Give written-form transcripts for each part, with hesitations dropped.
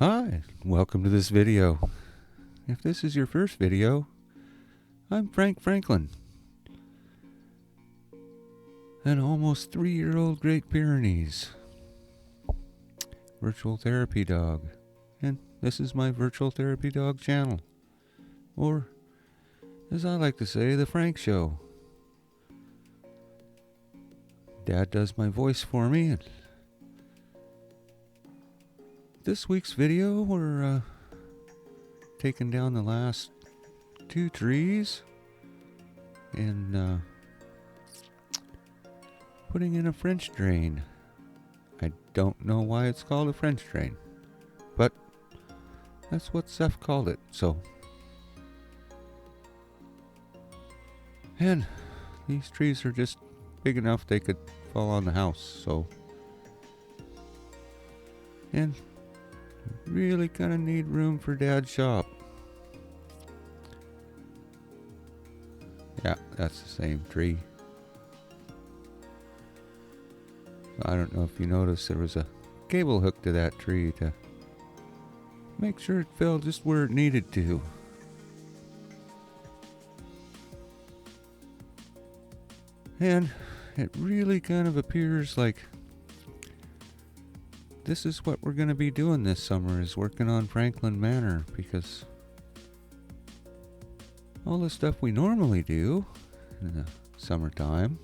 Hi, welcome to this video. If this is your first video, I'm Franklin, an almost 3-year-old Great Pyrenees virtual therapy dog, and this is my virtual therapy dog channel, or as I like to say, the Frank Show. Dad does my voice for me, and this week's video we're taking down the last 2 trees and putting in a French drain. I don't know why it's called a French drain, but that's what Seth called it, so. And these trees are just big enough they could fall on the house, so. And really gonna need room for Dad's shop. Yeah, that's the same tree. I don't know if you noticed there was a cable hooked to that tree to make sure it fell just where it needed to. And it really kind of appears like this is what we're going to be doing this summer, is working on Franklin Manor, because all the stuff we normally do in the summertime,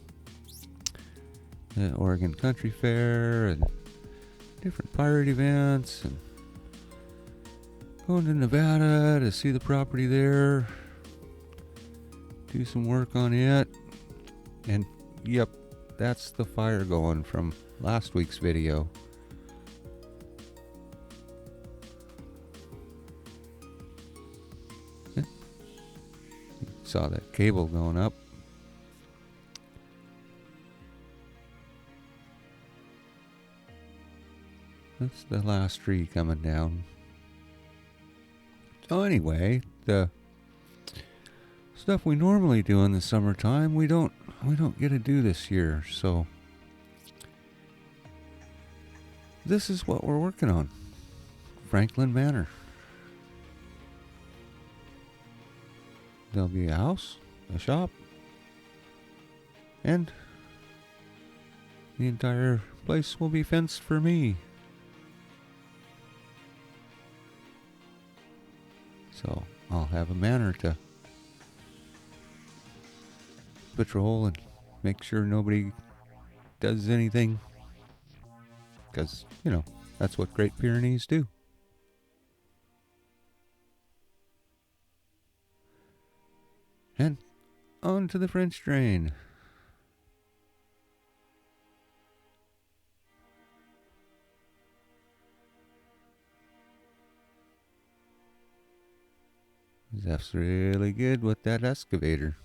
the Oregon Country Fair and different pirate events, and going to Nevada to see the property there, do some work on it, and yep, that's the fire going from last week's video. Saw that cable going up. That's the last tree coming down. So anyway, the stuff we normally do in the summertime, we don't get to do this year. So this is what we're working on. Franklin Manor. There'll be a house, a shop, and the entire place will be fenced for me. So I'll have a manor to patrol and make sure nobody does anything, because, you know, that's what Great Pyrenees do. And on to the French drain. Zeph's really good with that excavator.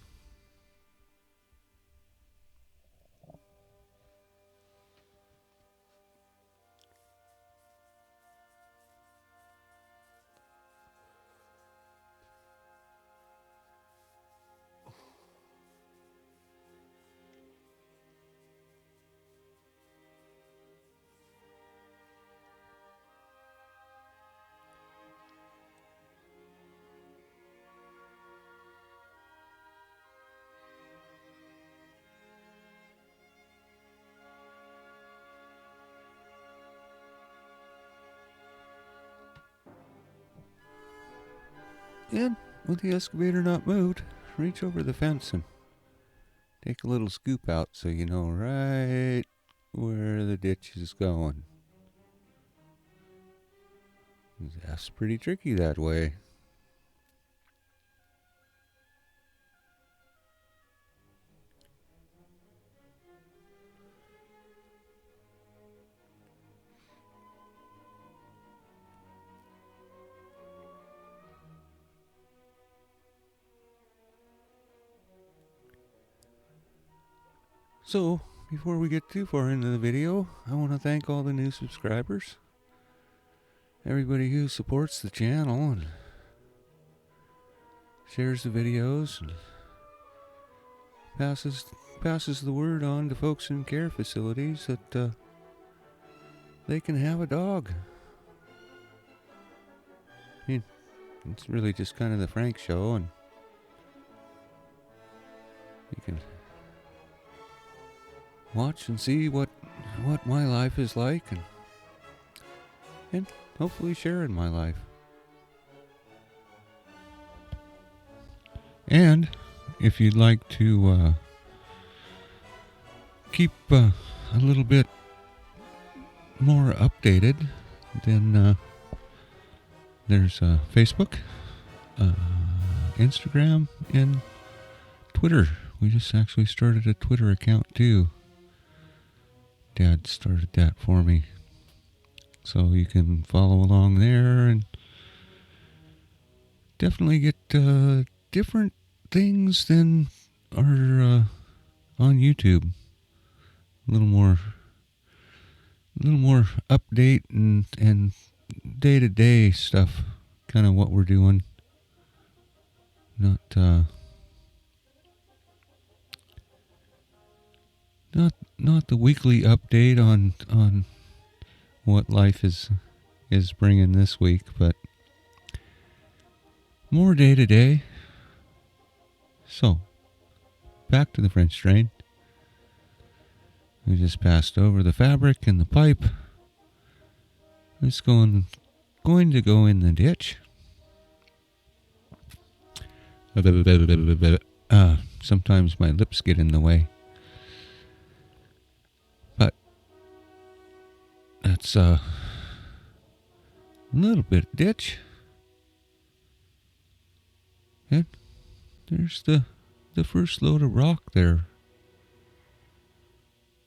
And with the excavator not moved, reach over the fence and take a little scoop out so you know right where the ditch is going. That's pretty tricky that way. So, before we get too far into the video, I want to thank all the new subscribers. Everybody who supports the channel and shares the videos and passes the word on to folks in care facilities that they can have a dog. mean, it's really just kind of the Frank show, and you can watch and see what my life is like, and hopefully share in my life. And if you'd like to keep a little bit more updated, then there's Facebook, Instagram, and Twitter. We just actually started a Twitter account too. Dad started that for me. So you can follow along there and definitely get different things than are on YouTube. A little more update and day-to-day stuff, kind of what we're doing. Not the weekly update on what life is bringing this week, but more day-to-day. So, back to the French drain. We just passed over the fabric and the pipe. It's going to go in the ditch. Sometimes my lips get in the way. But that's a little bit of ditch. And there's the first load of rock there.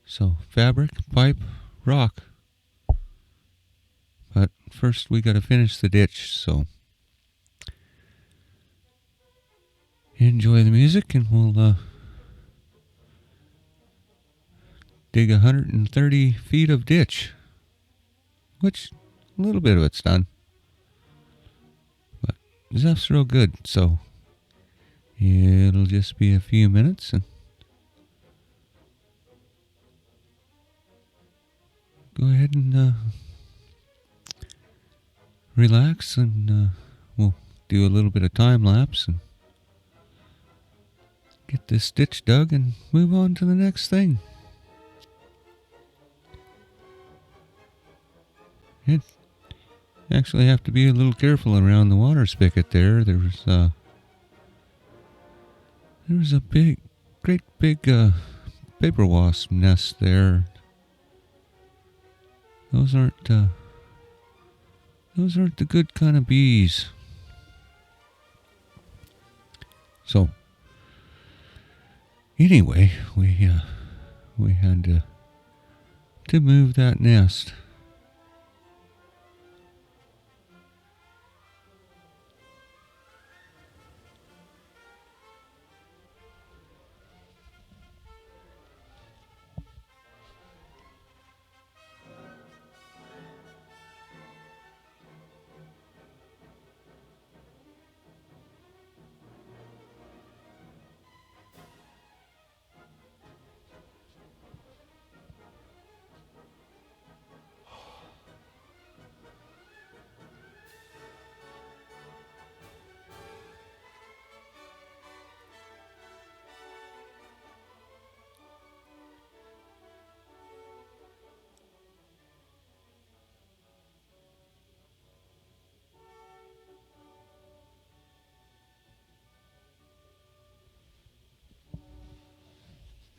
So, fabric, pipe, rock. But first we gotta finish the ditch, so enjoy the music and we'll dig 130 feet of ditch. Which, a little bit of it's done. But Zeph's real good, so it'll just be a few minutes and go ahead and relax, and we'll do a little bit of time lapse and get this ditch dug and move on to the next thing. You actually have to be a little careful around the water spigot there. There was a great big paper wasp nest there. Those aren't the good kind of bees. So anyway, we had to move that nest.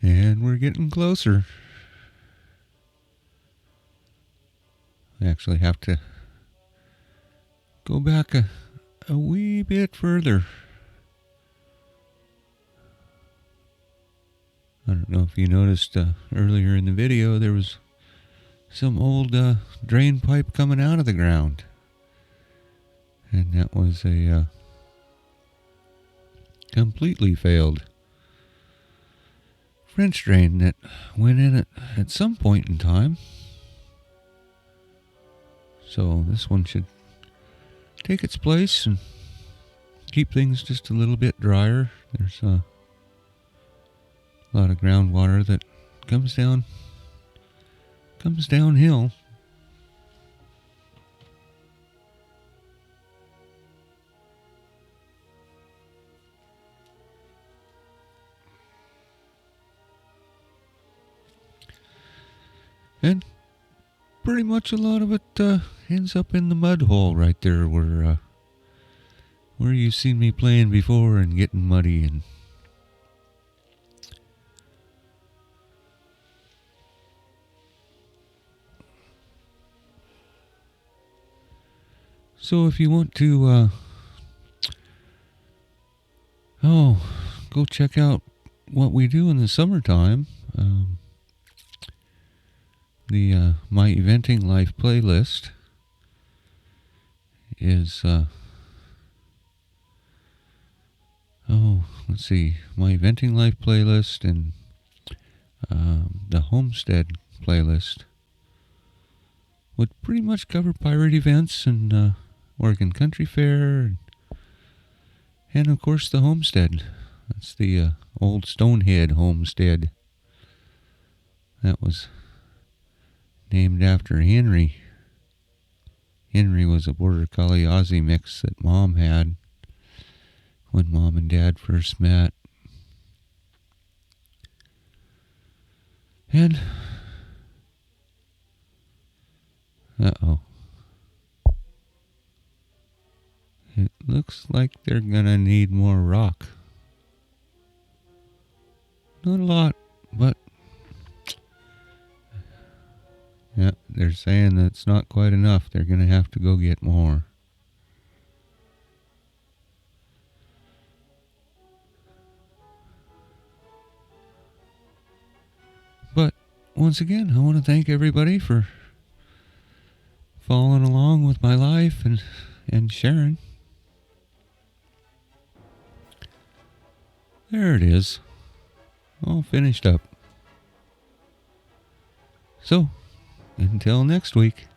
And we're getting closer. We actually have to go back a wee bit further. I don't know if you noticed earlier in the video, there was some old drain pipe coming out of the ground. And that was a completely failed French drain that went in at some point in time. So this one should take its place and keep things just a little bit drier. There's a lot of groundwater that comes downhill. pretty much a lot of it ends up in the mud hole right there where you've seen me playing before and getting muddy. And so if you want to go check out what we do in the summertime, the My Eventing Life playlist is let's see, My Eventing Life playlist and the Homestead playlist would pretty much cover pirate events and Oregon Country Fair and of course the Homestead. That's the old Stonehead Homestead. That was named after Henry. Henry was a Border Collie Aussie mix that Mom had when Mom and Dad first met. And it looks like they're gonna need more rock. Not a lot, but yeah, they're saying that's not quite enough. They're gonna have to go get more. But once again, I want to thank everybody for following along with my life and sharing. There it is. All finished up. So, until next week,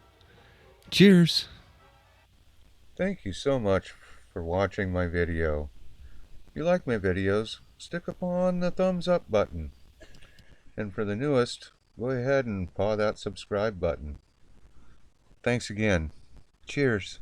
cheers! Thank you so much for watching my video. If you like my videos, stick upon the thumbs up button. And for the newest, go ahead and paw that subscribe button. Thanks again. Cheers!